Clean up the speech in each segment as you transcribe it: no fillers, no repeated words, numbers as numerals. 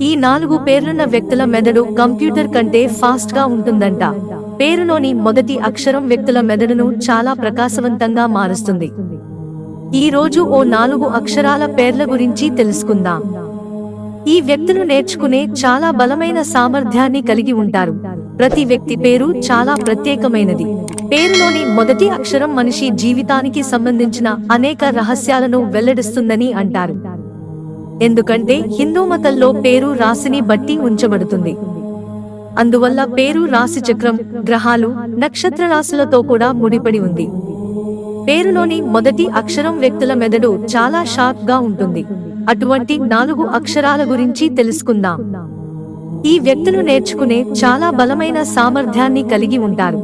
ఈ 4 పేర్లున్న వ్యక్తుల మెదడు కంప్యూటర్ కంటే ఫాస్ట్ గా ఉంటుందంట. పేరులోని మొదటి అక్షరం వ్యక్తుల మెదడును చాలా ప్రకాశవంతంగా మారుస్తుంది. ఈ రోజు ఓ 4 అక్షరాల పేర్ల గురించి తెలుసుకుందాం. ఈ వ్యక్తులు నేర్చుకునే చాలా బలమైన సామర్థ్యాన్ని కలిగి ఉంటారు. ప్రతి వ్యక్తి పేరు చాలా ప్రత్యేకమైనది. పేరులోని మొదటి అక్షరం మనిషి జీవితానికి సంబంధించిన అనేక రహస్యాలను వెల్లడిస్తుందని అంటారు. ఎందుకంటే హిందూ మతంలో పేరు రాశిని బట్టి ఉంచబడుతుంది. అందువల్ల పేరు రాశి చక్రం, గ్రహాలు, నక్షత్ర రాశులతో కూడా ముడిపడి ఉంది. పేరులోని మొదటి అక్షరం వ్యక్తుల మెదడు చాలా షార్ప్ గా ఉంటుంది. అటువంటి 4 అక్షరాల గురించి తెలుసుకుందాం. ఈ వ్యక్తులు నేర్చుకునే చాలా బలమైన సామర్థ్యాన్ని కలిగి ఉంటారు.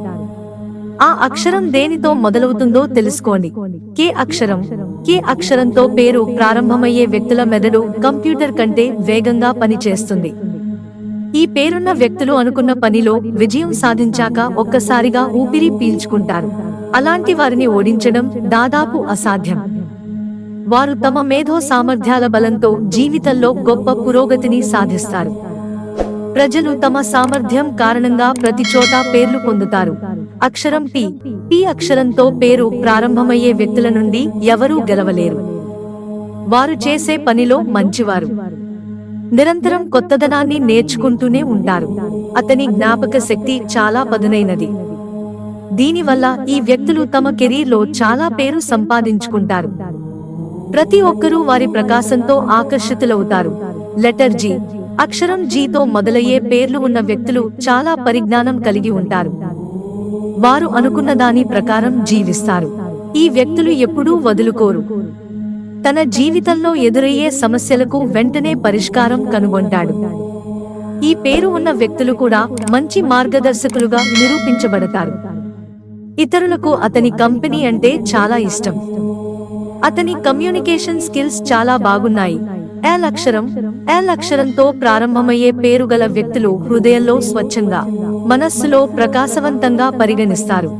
ఆ అక్షరం దేనితో మొదలవుతుందో తెలుసుకోండి. కే అక్షరం. కే అక్షరంతో పేరు ప్రారంభమయ్యే వ్యక్తుల మెదడు కంప్యూటర్ కంటే వేగంగా పనిచేస్తుంది. ఈ పేరున్న వ్యక్తులు అనుకున్న పనిలో విజయం సాధించాక ఒక్కసారిగా ఊపిరి పీల్చుకుంటారు. అలాంటి వారిని ఓడించడం దాదాపు అసాధ్యం. వారు తమ మేధో సామర్థ్యాల బలంతో జీవితంలో గొప్ప పురోగతిని సాధిస్తారు. ప్రజలు తమ సామర్థ్యం కారణంగా ప్రతి చోట పేర్లు పొందుతారు. అక్షరం పి. పి అక్షరంతో పేరు ప్రారంభమయ్యే వ్యక్తుల నుండి ఎవరూ గెలవలేరు. వారు చేసే పనిలో మంచివారు. నిరంతరం కొత్తదనాన్ని నేర్చుకుంటూనే ఉంటారు. అతని జ్ఞాపక శక్తి చాలా పదునైనది. దీనివల్ల ఈ వ్యక్తులు తమ కెరీర్లో చాలా పేరు సంపాదించుకుంటారు. ప్రతి ఒక్కరూ వారి ప్రకాశంతో ఆకర్షితులవుతారు. Letter G. అక్షరం జీతో మొదలయ్యే పేర్లు ఉన్న వ్యక్తులు చాలా పరిజ్ఞానం కలిగి ఉంటారు. వారు అనుకున్న దాని ప్రకారం జీవిస్తారు. ఈ వ్యక్తులు ఎప్పుడూ వదులుకోరు. తన జీవితంలో ఎదురయ్యే సమస్యలకు వెంటనే పరిష్కారం కనుగొంటాడు. ఈ పేరు ఉన్న వ్యక్తులు కూడా మంచి మార్గదర్శకులుగా నిరూపించబడతారు. ఇతరులకు అతని కంపెనీ అంటే చాలా ఇష్టం. అతని కమ్యూనికేషన్ స్కిల్స్ చాలా బాగున్నాయి. ఎల్ అక్షరం. ఎల్ అక్షరంతో ప్రారంభమయ్యే పేరు గల వ్యక్తులు హృదయంలో స్వచ్ఛంగా, మనస్సులో ప్రకాశవంతంగా పరిగణిస్తారు.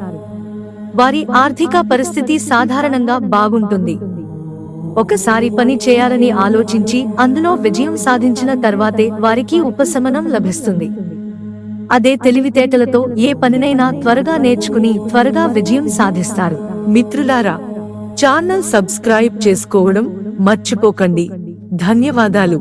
వారి ఆర్థిక పరిస్థితి సాధారణంగా బాగుంటుంది. ఒకసారి పని చేయాలని ఆలోచించి అందులో విజయం సాధించిన తర్వాతే వారికి ఉపశమనం లభిస్తుంది. అదే తెలివితేటలతో ఏ పనినైనా త్వరగా నేర్చుకుని త్వరగా విజయం సాధిస్తారు. మిత్రులారా, ఛానల్ సబ్స్క్రైబ్ చేసుకోవడం మర్చిపోకండి. ధన్యవాదాలు.